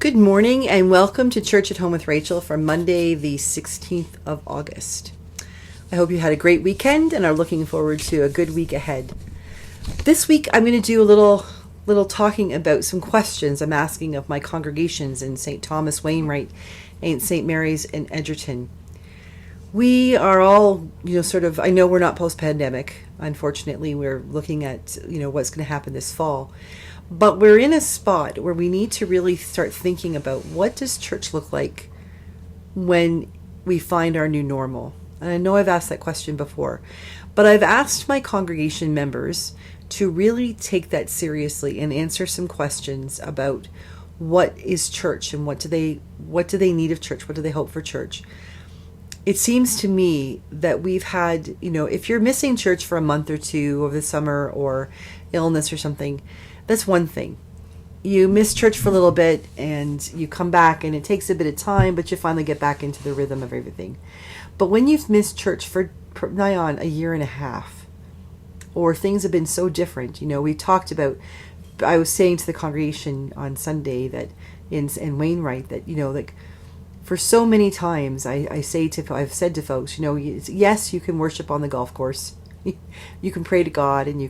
Good morning and welcome to Church at Home with Rachael for Monday, the 16th of August. I hope you had a great weekend and are looking forward to a good week ahead. This week I'm going to do a little talking about some questions I'm asking of my congregations in St. Thomas Wainwright and St. Mary's in Edgerton. We are all, I know we're not post-pandemic. Unfortunately, we're looking at, what's going to happen this fall. But we're in a spot where we need to really start thinking about what does church look like when we find our new normal. And I know I've asked that question before, but I've asked my congregation members to really take that seriously and answer some questions about what is church and what do they need of church? What do they hope for church? It seems to me that we've had, if you're missing church for a month or two over the summer or illness or something, that's one thing. You miss church for a little bit and you come back and it takes a bit of time, but you finally get back into the rhythm of everything. But when you've missed church for nigh on a year and a half, or things have been so different, we talked about, I was saying to the congregation on Sunday that in Wainwright that, like for so many times I've said to folks, yes, you can worship on the golf course. You can pray to God and you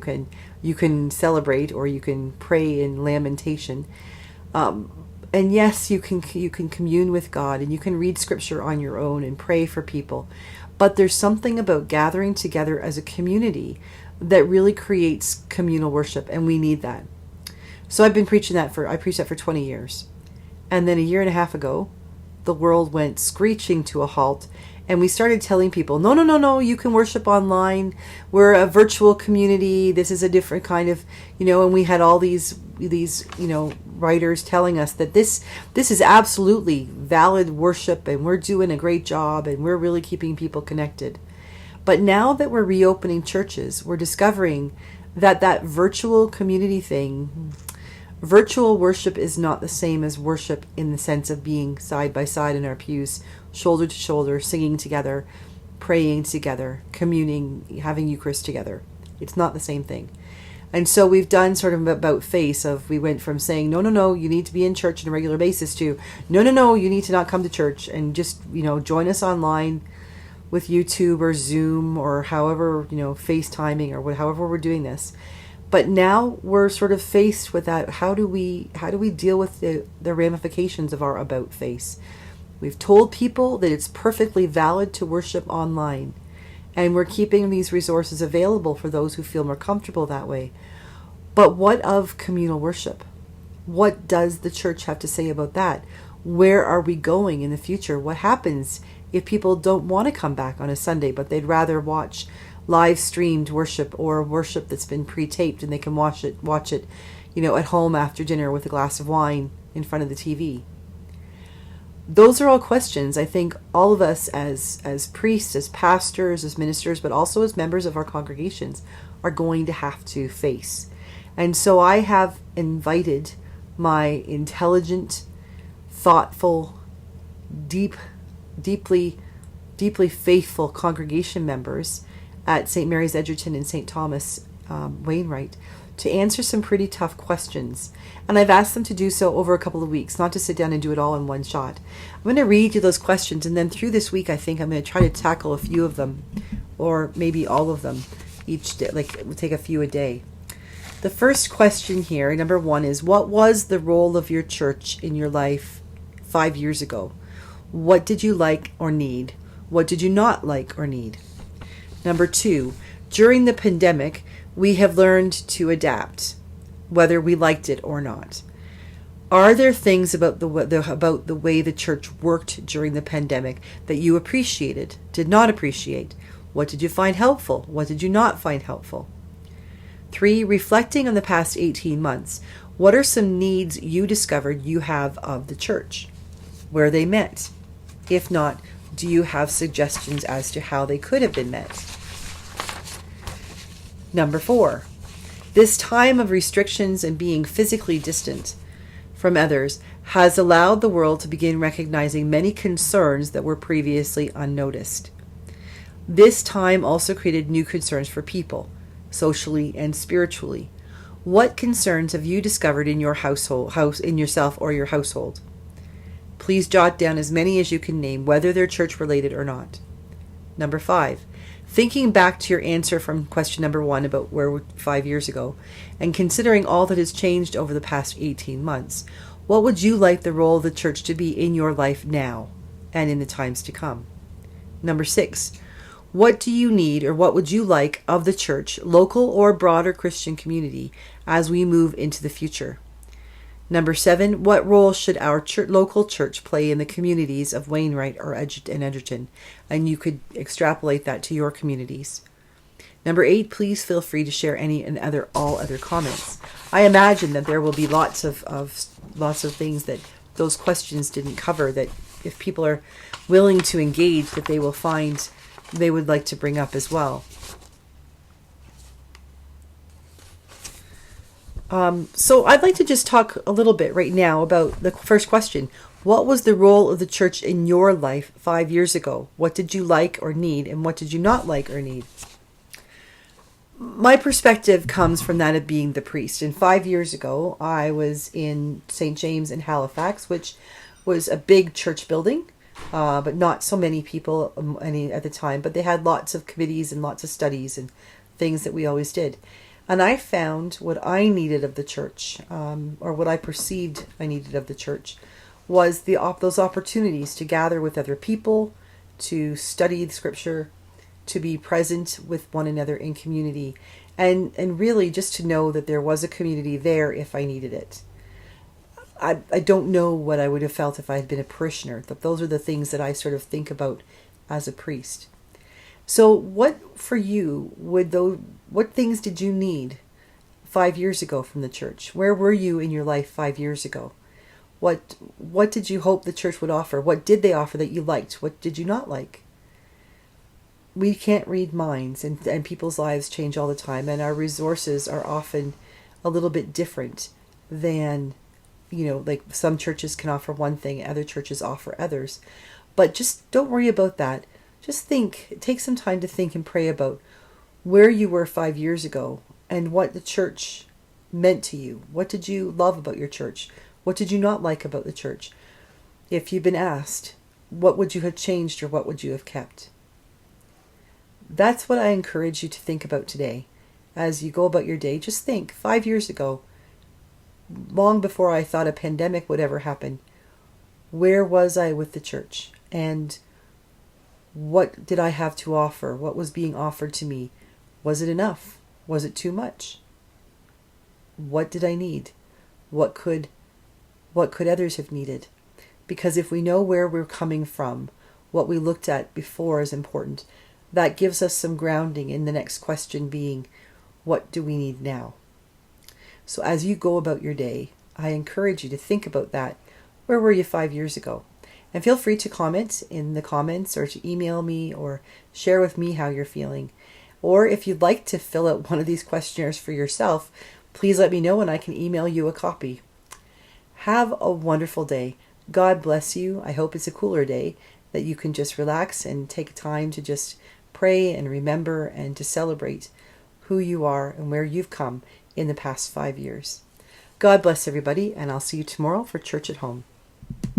can celebrate or you can pray in lamentation. And yes, you can commune with God and you can read scripture on your own and pray for people. But there's something about gathering together as a community that really creates communal worship, and we need that. So I've been preaching that I preached that for 20 years. And then a year and a half ago, the world went screeching to a halt. And we started telling people, no, you can worship online. We're a virtual community. This is a different kind of, and we had all these writers telling us that this is absolutely valid worship and we're doing a great job and we're really keeping people connected. But now that we're reopening churches, we're discovering that virtual community thing, virtual worship is not the same as worship in the sense of being side by side in our pews, shoulder to shoulder, singing together, praying together, communing, having Eucharist together. It's not the same thing. And so we've done sort of about face of, we went from saying, no, you need to be in church on a regular basis to, no, you need to not come to church and just, join us online with YouTube or Zoom or however, FaceTiming or however we're doing this. But now we're sort of faced with that. How do we deal with the ramifications of our about face? We've told people that it's perfectly valid to worship online, and we're keeping these resources available for those who feel more comfortable that way. But what of communal worship? What does the church have to say about that? Where are we going in the future? What happens if people don't want to come back on a Sunday, but they'd rather watch live streamed worship or worship that's been pre-taped and they can watch it, at home after dinner with a glass of wine in front of the TV? Those are all questions I think all of us as priests, as pastors, as ministers, but also as members of our congregations are going to have to face. And so I have invited my intelligent, thoughtful, deeply faithful congregation members at St. Mary's Edgerton and St. Thomas Wainwright to answer some pretty tough questions. And I've asked them to do so over a couple of weeks, not to sit down and do it all in one shot. I'm going to read you those questions, and then through this week I think I'm going to try to tackle a few of them, or maybe all of them each day, we'll take a few a day. The first question here, number one, is what was the role of your church in your life 5 years ago? What did you like or need? What did you not like or need? Number two, during the pandemic, we have learned to adapt, whether we liked it or not. Are there things about the way the church worked during the pandemic that you appreciated, did not appreciate? What did you find helpful? What did you not find helpful? 3, reflecting on the past 18 months, what are some needs you discovered you have of the church? Where they met? If not, do you have suggestions as to how they could have been met? Number 4, this time of restrictions and being physically distant from others has allowed the world to begin recognizing many concerns that were previously unnoticed. This time also created new concerns for people, socially and spiritually. What concerns have you discovered in your in yourself or your household? Please jot down as many as you can name, whether they're church related or not. Number 5, thinking back to your answer from question number 1 about where 5 years ago, and considering all that has changed over the past 18 months, what would you like the role of the church to be in your life now and in the times to come? Number 6, what do you need or what would you like of the church, local or broader Christian community, as we move into the future? Number 7, what role should our local church play in the communities of Wainwright or and Edgerton? And you could extrapolate that to your communities. Number 8, please feel free to share all other comments. I imagine that there will be lots of things that those questions didn't cover, that if people are willing to engage, that they will find they would like to bring up as well. So I'd like to just talk a little bit right now about the first question. What was the role of the church in your life 5 years ago? What did you like or need, and what did you not like or need? My perspective comes from that of being the priest. And 5 years ago, I was in St. James in Halifax, which was a big church building, but not so many people at the time. But they had lots of committees and lots of studies and things that we always did. And I found what I needed of the church, or what I perceived I needed of the church, was those opportunities to gather with other people, to study the scripture, to be present with one another in community, and really just to know that there was a community there if I needed it. I don't know what I would have felt if I had been a parishioner. Those are the things that I sort of think about as a priest. So what for you what things did you need 5 years ago from the church? Where were you in your life 5 years ago? What did you hope the church would offer? What did they offer that you liked? What did you not like? We can't read minds, and people's lives change all the time, and our resources are often a little bit different than, like some churches can offer one thing, other churches offer others. But just don't worry about that. Just take some time to think and pray about where you were 5 years ago and what the church meant to you. What did you love about your church? What did you not like about the church? If you've been asked, what would you have changed or what would you have kept? That's what I encourage you to think about today. As you go about your day, just think, 5 years ago, long before I thought a pandemic would ever happen, where was I with the church? And what did I have to offer? What was being offered to me? Was it enough? Was it too much? What did I need? What could others have needed? Because if we know where we're coming from, what we looked at before is important. That gives us some grounding in the next question being, what do we need now? So as you go about your day, I encourage you to think about that. Where were you 5 years ago? And feel free to comment in the comments or to email me or share with me how you're feeling. Or if you'd like to fill out one of these questionnaires for yourself, please let me know and I can email you a copy. Have a wonderful day. God bless you. I hope it's a cooler day, that you can just relax and take time to just pray and remember and to celebrate who you are and where you've come in the past 5 years. God bless everybody, and I'll see you tomorrow for Church at Home.